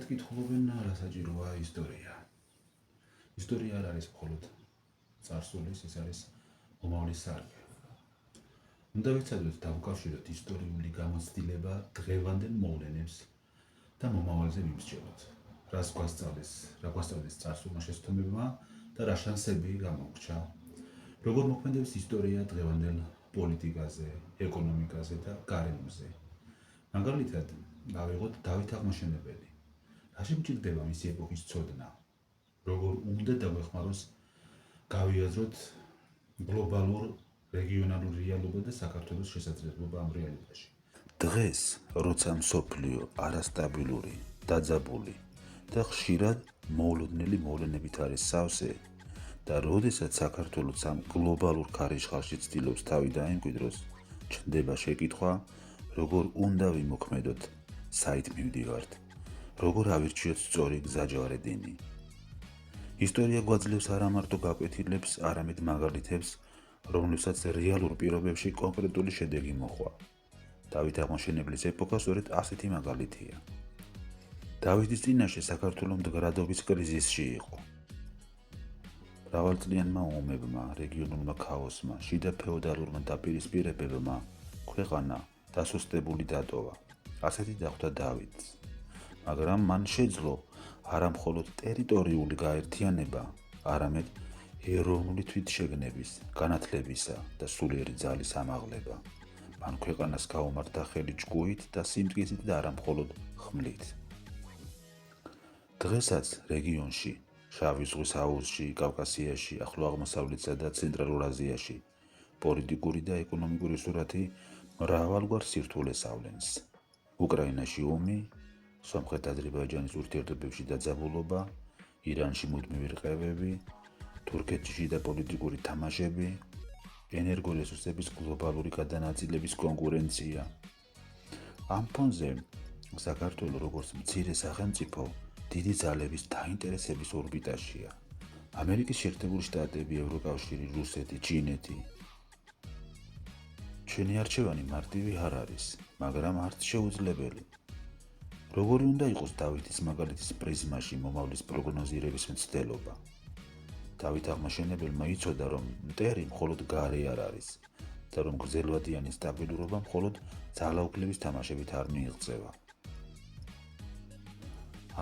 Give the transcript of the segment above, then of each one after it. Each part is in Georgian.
ზოგადად კითხულობენ, რა საჭიროა ისტორია. ისტორია არ არის მხოლოდ წარსულის, ეს არის მომავლის სარკე. უნდა ვიცადოთ დავუკავშიროთ ისტორიული გამოცდილება დღევანდელ მოვლენებს და მომავალზე ვიმსჯელოთ. რა გვასწავლის წარსულმა შეცდომებმა და რა შანსები გამოგვრჩა. როგორ მოქმედებს ისტორია დღევანდელ პოლიტიკაზე, ეკონომიკაზე და გარემოზე. მაგალითად, გავიღოთ დავით აღმაშენებელი. რაში მჭირდება მისი ეპოქის ცოდნა? როგორ უნდა დაგვეხმაროს გავიაზროთ გლობალურ რეგიონალურ რეალობა და საქართველოს შესაძლებლობა ამ რეალობაში. დღეს, როცა მსოფლიო არასტაბილური, დაძაბული და ხშირად მოულოდნელი მოვლენებით არის სავსე და როდესაც საქართველოს ამ გლობალურ ქარიშხალში ცდილობს თავი დაემკვიდროს, ჩნდება შეკითხვა, როგორ უნდა ვიმოქმედოთ, საით მივდივართ, როგორ ავირჩიოთ სწორი გზაჯვარედინი. ისტორია გვაძლევს არა მარტო გაკვეთილებს, არამედ მაგალითებს, რომლებსაც რეალურ პირობებში კონკრეტული შედეგი მოჰყვა. დავით აღმაშენებლის ეპოქა სწორედ ასეთი მაგალითია. დავითის წინაშე საქართველო მდგრადობის კრიზისში იყო. მრავალწლიანმა ომებმა, რეგიონულმა ქაოსმა, შიდა ფეოდალურმა დაპირისპირებებმა ქვეყანა დასუსტებული დატოვა. ასეთი დახვდა დავითს. მაგრამ მან შეძლო არა მხოლოდ ტერიტორიული გაერთიანება, არამედ ეროვნული თვითშეგნების, განათლებისა და სულიერი ძალის ამაღლება. მან ქვეყანას გაუმართა ხელი ჭკუით და სიმტკიცით და არა მხოლოდ ხმლით. დღესაც რეგიონში, შავი ზღვის აუზში, კავკასიაში, ახლო აღმოსავლეთსა და ცენტრალურ აზიაში პოლიტიკური და ეკონომიკური სურათი მრავალგვარ სირთულეს ავლენს. უკრაინაში ომი, სომხეთ-აზერბაიჯანის ურთიერთობებში დაძაბულობა, ირანში მუდმივი რყევები, თურქეთში შიდა პოლიტიკური თამაშები, ენერგორესურსების გლობალური გადანაწილების კონკურენცია. ამ ფონზე საქართველო როგორც მცირე სახელმწიფო დიდი ძალების დაინტერესების ორბიტაშია. ამერიკის შეერთებული შტატები, ევროკავშირი, რუსეთი, ჩინეთი. ჩვენი არჩევანი მარტივი არ არის, მაგრამ არც შეუძლებელი. როგორი უნდა იყოს დავითის მაგალითის პრიზმაში მომავლის პროგნოზირების მცდელობა? დავით აღმაშენებელმა იცოდა, რომ მტერი მხოლოდ გარე არ არის და რომ გრძელვადიანი სტაბილურობა მხოლოდ ძალაუფლების თამაშებით არ მიიღწევა.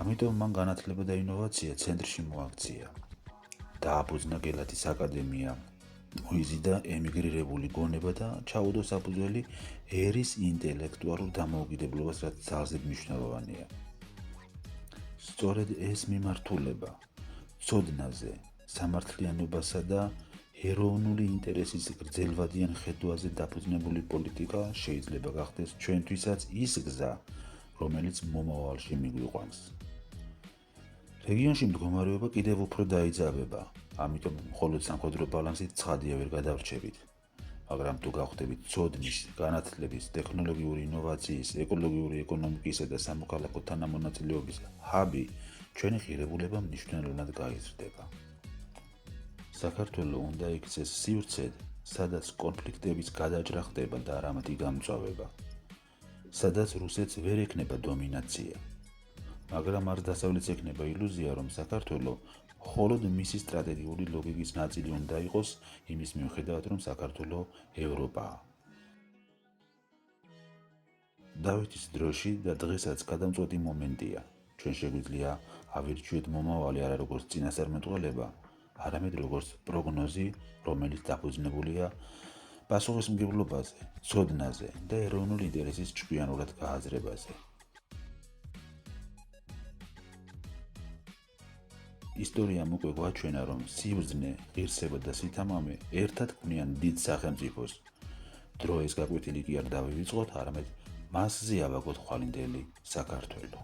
ამიტომ მან განათლება და ინოვაცია ცენტრში მოაქცია. დააფუძნა გელათის აკადემია, მოიზიდა ემიგრირებული გონება და ჩაუდო საფუძველი ერის ინტელექტუალურ დამოუკიდებლობას, რაც ძალზედ მნიშვნელოვანია. სწორედ ეს მიმართულება ცოდნაზე, სამართლიანობასა და ეროვნული ინტერესის გრძელვადიან ხედვაზე დაფუძნებული პოლიტიკა შეიძლება გახდეს ჩვენთვისაც ის გზა, რომელიც მომავალში მიგვიყვანს. რეგიონში მდგომარეობა კიდევ უფრო დაიძაბება, ამიტომ მხოლოდ სამხედრო ბალანსით ცხადია ვერ გადავრჩებით. მაგრამ თუ გავხდებით ცოდნის, განათლების, ტექნოლოგიური ინოვაციის, ეკოლოგიური ეკონომიკისა და სამოქალაქო თანამონაწილეობის ჰაბი, ჩვენი ღირებულება მნიშვნელოვნად გაიზრდება. საქართველო უნდა იქცეს სივრცედ, სადაც კონფლიქტების გადაჭრა ხდება და არა მათი გამწვავება, სადაც რუსეთს ვერ ექნება დომინაცია. მაგრამ არ დასავლეთს ექნება ილუზია, რომ საქართველო მხოლოდ მისი სტრატეგიული ლოგიკის ნაწილი უნდა იყოს, იმის მიუხედავად, რომ საქართველო ევროპაა. დავითის დროში და დღესაც გადამწყვეტი მომენტია. ჩვენ შეგვიძლია ავირჩიოთ მომავალი არა როგორც წინასწარმეტყველება, არამედ როგორც პროგნოზი, რომელიც დაფუძნებულია პასუხისმგებლობაზე, ცოდნაზე და ეროვნული ინტერესის ჭკვიანურად გააზრებაზე. ისტორიამ უკვე გვაჩვენა, რომ სიბრძნე, ღირსება და სითამამე ერთად ქმნიან დიდ სახელმწიფოს. დრო ეს გაკვეთილი კი არ დავივიწყოთ, არამედ მასზე ავაგოთ ხვალინდელი საქართველო.